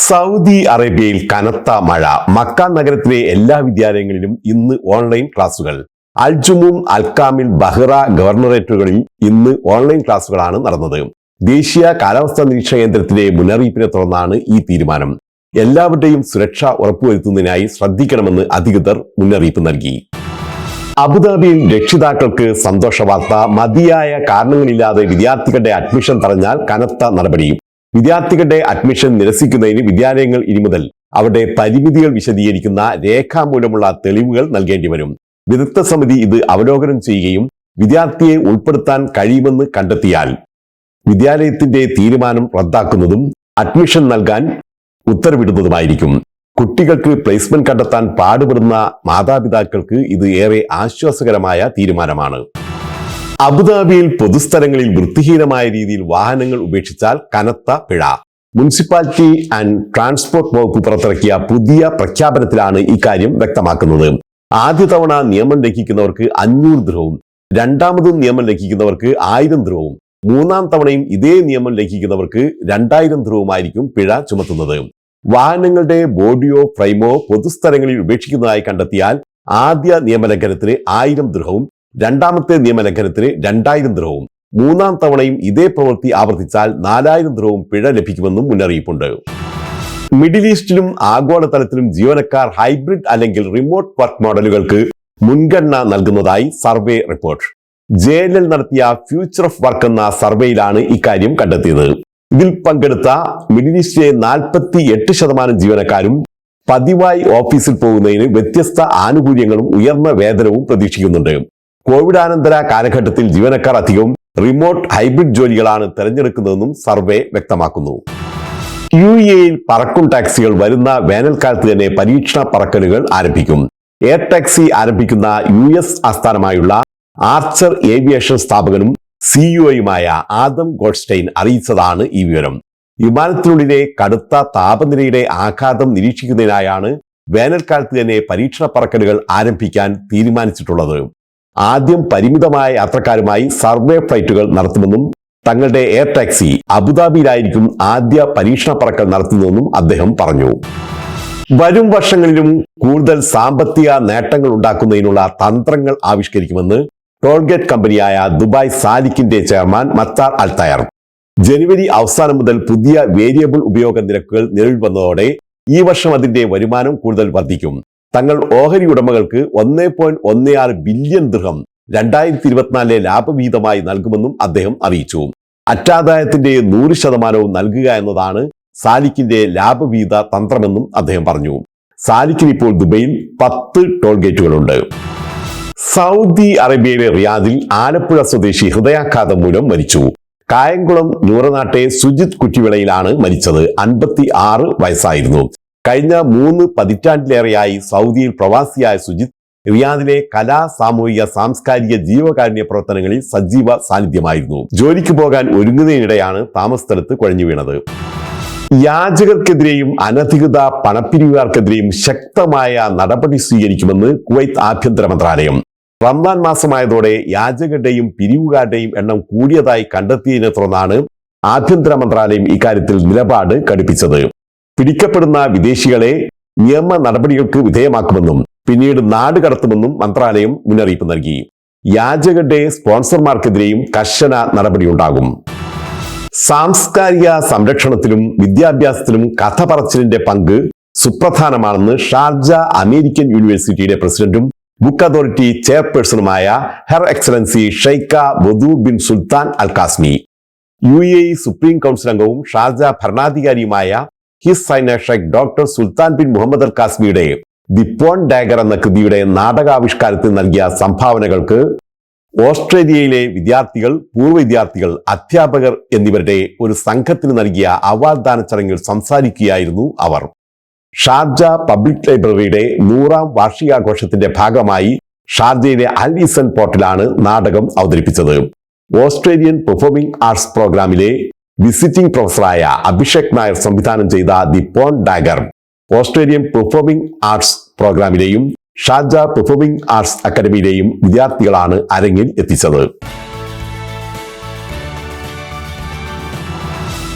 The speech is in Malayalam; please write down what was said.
സൗദി അറേബ്യയിൽ കനത്ത മഴ. മക്ക നഗരത്തിലെ എല്ലാ വിദ്യാലയങ്ങളിലും ഇന്ന് ഓൺലൈൻ ക്ലാസുകൾ. അൽജുമൂം, അൽക്കാമിൽ, ബഹ്റ ഗവർണറേറ്റുകളിൽ ഇന്ന് ഓൺലൈൻ ക്ലാസുകളാണ് നടന്നത്. ദേശീയ കാലാവസ്ഥാ നിരീക്ഷണ കേന്ദ്രത്തിന്റെ മുന്നറിയിപ്പിനെ തുടർന്നാണ് ഈ തീരുമാനം. എല്ലാവരുടെയും സുരക്ഷ ഉറപ്പുവരുത്തുന്നതിനായി ശ്രദ്ധിക്കണമെന്ന് അധികൃതർ മുന്നറിയിപ്പ് നൽകി. അബുദാബിയിൽ രക്ഷിതാക്കൾക്ക് സന്തോഷ വാർത്ത. മതിയായ കാരണങ്ങളില്ലാതെ വിദ്യാർത്ഥികളുടെ അഡ്മിഷൻ തടഞ്ഞാൽ കനത്ത നടപടി. വിദ്യാർത്ഥികളുടെ അഡ്മിഷൻ നിരസിക്കുന്നതിന് വിദ്യാലയങ്ങൾ ഇനി മുതൽ അവരുടെ പരിമിതികൾ വിശദീകരിക്കുന്ന രേഖാമൂലമുള്ള തെളിവുകൾ നൽകേണ്ടി വരും. വിദഗ്ധ സമിതി ഇത് അവലോകനം ചെയ്യുകയും വിദ്യാർത്ഥിയെ ഉൾപ്പെടുത്താൻ കഴിയുമെന്ന് കണ്ടെത്തിയാൽ വിദ്യാലയത്തിന്റെ തീരുമാനം റദ്ദാക്കുന്നതും അഡ്മിഷൻ നൽകാൻ ഉത്തരവിടുന്നതുമായിരിക്കും. കുട്ടികൾക്ക് പ്ലേസ്മെന്റ് കണ്ടെത്താൻ പാടുപെടുന്ന മാതാപിതാക്കൾക്ക് ഇത് ഏറെ ആശ്വാസകരമായ തീരുമാനമാണ്. അബുദാബിയിൽ പൊതുസ്ഥലങ്ങളിൽ വൃത്തിഹീനമായ രീതിയിൽ വാഹനങ്ങൾ ഉപേക്ഷിച്ചാൽ കനത്ത പിഴ. മുനിസിപ്പാലിറ്റി ആൻഡ് ട്രാൻസ്പോർട്ട് വകുപ്പ് പുറത്തിറക്കിയ പുതിയ പ്രഖ്യാപനത്തിലാണ് ഇക്കാര്യം വ്യക്തമാക്കുന്നത്. ആദ്യ തവണ നിയമം ലംഘിക്കുന്നവർക്ക് 500 ദിർഹവും, രണ്ടാമതും നിയമം ലംഘിക്കുന്നവർക്ക് 1000 ദിർഹവും, മൂന്നാം തവണയും ഇതേ നിയമം ലംഘിക്കുന്നവർക്ക് 2000 ദിർഹവുമായിരിക്കും പിഴ ചുമത്തുന്നത്. വാഹനങ്ങളുടെ ബോഡിയോ ഫ്രെയിമോ പൊതുസ്ഥലങ്ങളിൽ ഉപേക്ഷിക്കുന്നതായി കണ്ടെത്തിയാൽ ആദ്യ നിയമലംഘനത്തിന് 1000 ദിർഹവും, രണ്ടാമത്തെ നിയമലംഘനത്തിന് 2000 ദിർഹവും, മൂന്നാം തവണയും ഇതേ പ്രവൃത്തി ആവർത്തിച്ചാൽ 4000 ദിർഹവും പിഴ ലഭിക്കുമെന്നും മുന്നറിയിപ്പുണ്ട്. മിഡിൽ ഈസ്റ്റിലും ആഗോളതലത്തിലും ജീവനക്കാർ ഹൈബ്രിഡ് അല്ലെങ്കിൽ റിമോട്ട് വർക്ക് മോഡലുകൾക്ക് മുൻഗണന നൽകുന്നതായി സർവേ റിപ്പോർട്ട്. JLL നടത്തിയ ഫ്യൂച്ചർ ഓഫ് വർക്ക് എന്ന സർവേയിലാണ് ഇക്കാര്യം കണ്ടെത്തിയത്. ഇതിൽ പങ്കെടുത്ത മിഡിൽ ഈസ്റ്റിലെ 48% ജീവനക്കാരും പതിവായി ഓഫീസിൽ പോകുന്നതിന് വ്യത്യസ്ത ആനുകൂല്യങ്ങളും ഉയർന്ന വേതനവും പ്രതീക്ഷിക്കുന്നുണ്ട്. കോവിഡാനന്തര കാലഘട്ടത്തിൽ ജീവനക്കാർ അധികവും റിമോട്ട് ഹൈബ്രിഡ് ജോലികളാണ് തിരഞ്ഞെടുക്കുന്നതെന്നും സർവേ വ്യക്തമാക്കുന്നു. UAEയിൽ പറക്കും ടാക്സികൾ വരുന്ന വേനൽക്കാലത്ത് തന്നെ പരീക്ഷണ പറക്കലുകൾ ആരംഭിക്കും. എയർ ടാക്സി ആരംഭിക്കുന്ന US ആസ്ഥാനമായുള്ള ആർച്ചർ ഏവിയേഷൻ സ്ഥാപകനും CEO-യുമായ ആദം ഗോൾഡ്സ്റ്റൈൻ അറിയിച്ചതാണ് ഈ വിവരം. വിമാനത്തിനുള്ളിലെ കടുത്ത താപനിലയുടെ ആഘാതം നിരീക്ഷിക്കുന്നതിനായാണ് വേനൽക്കാലത്ത് തന്നെ പരീക്ഷണ പറക്കലുകൾ ആരംഭിക്കാൻ തീരുമാനിച്ചിട്ടുള്ളത്. ആദ്യം പരിമിതമായ യാത്രക്കാരുമായി സർവേ ഫ്ലൈറ്റുകൾ നടത്തുമെന്നും തങ്ങളുടെ എയർ ടാക്സി അബുദാബിയിലായിരിക്കും ആദ്യ പരീക്ഷണ പറക്കൽ നടത്തുന്നതെന്നും അദ്ദേഹം പറഞ്ഞു. വരും വർഷങ്ങളിലും കൂടുതൽ സാമ്പത്തിക നേട്ടങ്ങൾ ഉണ്ടാക്കുന്നതിനുള്ള തന്ത്രങ്ങൾ ആവിഷ്കരിക്കുമെന്ന് ടോൾഗേറ്റ് കമ്പനിയായ ദുബായ് സാലിക്കിന്റെ ചെയർമാൻ മത്താർ അൽതയർ. ജനുവരി അവസാനം മുതൽ പുതിയ വേരിയബിൾ ഉപയോഗ നിരക്കുകൾ നിലവിൽ വന്നതോടെ ഈ വർഷം അതിന്റെ വരുമാനം കൂടുതൽ വർദ്ധിക്കും. തങ്ങൾ ഓഹരി ഉടമകൾക്ക് 1.16 ബില്യൺ ദിർഹം 2024 ലാഭവിഹിതമായി നൽകുമെന്നും അദ്ദേഹം അറിയിച്ചു. അറ്റാദായത്തിന്റെ 100% നൽകുക എന്നതാണ് സാലിക്കിന്റെ ലാഭവിഹിത തന്ത്രമെന്നും അദ്ദേഹം പറഞ്ഞു. സാലിക്കിന് ഇപ്പോൾ ദുബൈയിൽ 10 ടോൾ ഗേറ്റുകളുണ്ട്. സൗദി അറേബ്യയിലെ റിയാദിൽ ആലപ്പുഴ സ്വദേശി ഹൃദയാഘാതം മൂലം മരിച്ചു. കായംകുളം നൂറനാട്ടെ സുജിത് കുറ്റിവിളയിലാണ് മരിച്ചത്. 56 വയസ്സായിരുന്നു. കഴിഞ്ഞ 3 പതിറ്റാണ്ടിലേറെയായി സൗദിയിൽ പ്രവാസിയായ സുജിത് റിയാദിലെ കലാ, സാമൂഹിക, സാംസ്കാരിക, ജീവകാരുണ്യ പ്രവർത്തനങ്ങളിൽ സജീവ സാന്നിധ്യമായിരുന്നു. ജോലിക്ക് പോകാൻ ഒരുങ്ങുന്നതിനിടെയാണ് താമസസ്ഥലത്ത് കുഴഞ്ഞു വീണത്. യാചകർക്കെതിരെയും അനധികൃത പണപ്പിരിവുകാർക്കെതിരെയും ശക്തമായ നടപടി സ്വീകരിക്കുമെന്ന് കുവൈത്ത് ആഭ്യന്തര മന്ത്രാലയം. റമദാൻ മാസമായതോടെ യാചകരുടെയും പിരിവുകാരുടെയും എണ്ണം കൂടിയതായി കണ്ടെത്തിയതിനെ തുടർന്നാണ് ആഭ്യന്തര മന്ത്രാലയം ഇക്കാര്യത്തിൽ നിലപാട് കടുപ്പിച്ചത്. പിടിക്കപ്പെടുന്ന വിദേശികളെ നിയമ നടപടികൾക്ക് വിധേയമാക്കുമെന്നും പിന്നീട് നാട് കടത്തുമെന്നും മന്ത്രാലയം മുന്നറിയിപ്പ് നൽകി. യാചകരുടെ സ്പോൺസർമാർക്കെതിരെയും കർശന നടപടിയുണ്ടാകും. സാംസ്കാരിക സംരക്ഷണത്തിലും വിദ്യാഭ്യാസത്തിലും കഥ പറച്ചിലിന്റെ പങ്ക് സുപ്രധാനമാണെന്ന് ഷാർജ അമേരിക്കൻ യൂണിവേഴ്സിറ്റിയുടെ പ്രസിഡന്റും ബുക്ക് അതോറിറ്റി ചെയർപേഴ്സണുമായ ഹെർ എക്സലൻസി ഷെയ്ഖ വധു bin Sultan Al Qasimi, UAE supreme council അംഗവും ഷാർജ ഭരണാധികാരിയുമായ his highness sheikh doctor Sultan bin Muhammad Al കാസ്മിയുടെ ദി പോൺ ഡാഗർ എന്ന കൃതിയുടെ നാടകാവിഷ്കാരത്തിൽ നൽകിയ സംഭാവനകൾക്ക് ഓസ്ട്രേലിയയിലെ വിദ്യാർത്ഥികൾ, പൂർവ്വ വിദ്യാർത്ഥികൾ, അധ്യാപകർ എന്നിവരുടെ ഒരു സംഘത്തിന് നൽകിയ അവാർഡ് ദാന ചടങ്ങിൽ സംസാരിക്കുകയായിരുന്നു അവർ. ഷാർജ പബ്ലിക് ലൈബ്രറിയുടെ 100ാം വാർഷികാഘോഷത്തിന്റെ ഭാഗമായി ഷാർജയിലെ അൽ ഇസൻ പോർട്ടിലാണ് നാടകം അവതരിപ്പിച്ചത്. ഓസ്ട്രേലിയൻ പെർഫോമിംഗ് ആർട്സ് പ്രോഗ്രാമിലെ വിസിറ്റിംഗ് പ്രൊഫസറായ അഭിഷേക് നായർ സംവിധാനം ചെയ്ത the pawn dagger Australian performing arts പ്രോഗ്രാമിലെയും ഷാർജ പെർഫോമിംഗ് ആർട്സ് അക്കാദമിയിലെയും വിദ്യാർത്ഥികളാണ് അരങ്ങിൽ എത്തിച്ചത്.